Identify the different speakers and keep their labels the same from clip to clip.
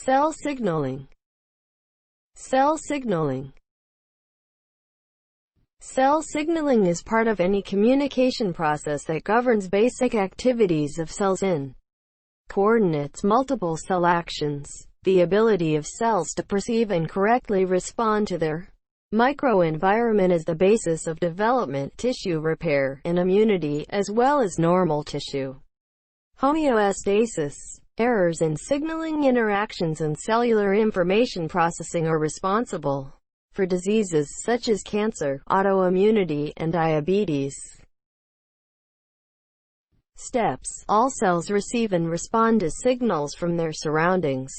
Speaker 1: Cell signaling. Cell signaling. Cell signaling is part of any communication process that governs basic activities of cells and coordinates multiple cell actions. The ability of cells to perceive and correctly respond to their microenvironment is the basis of development, tissue repair, and immunity, as well as normal tissue homeostasis. Errors in signaling interactions and cellular information processing are responsible for diseases such as cancer, autoimmunity, and diabetes. Steps. All cells receive and respond to signals from their surroundings.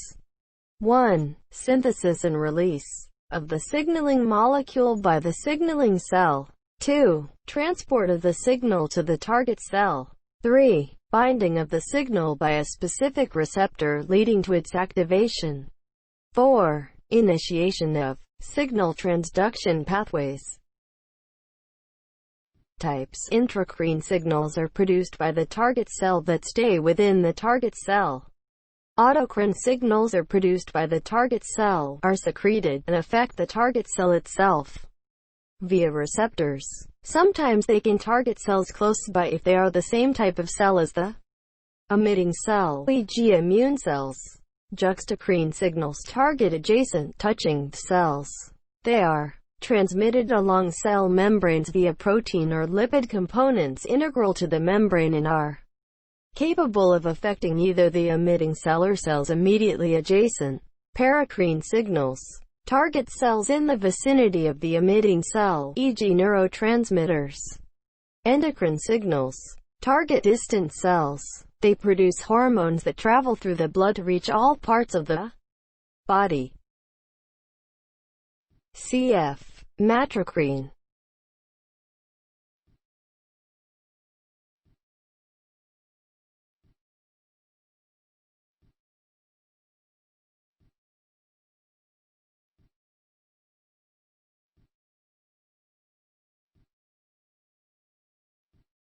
Speaker 1: 1. Synthesis and release of the signaling molecule by the signaling cell. 2. Transport of the signal to the target cell. 3. Binding of the signal by a specific receptor leading to its activation. 4. Initiation of signal-transduction pathways. Types. Intracrine signals are produced by the target cell that stay within the target cell. Autocrine signals are produced by the target cell, are secreted, and affect the target cell itself via receptors. Sometimes they can target cells close by if they are the same type of cell as the emitting cell, e.g. immune cells. Juxtacrine signals target adjacent, touching cells. They are transmitted along cell membranes via protein or lipid components integral to the membrane and are capable of affecting either the emitting cell or cells immediately adjacent. Paracrine signals target cells in the vicinity of the emitting cell, e.g. neurotransmitters. Endocrine signals target distant cells. They produce hormones that travel through the blood to reach all parts of the body. Cf. Matricrine.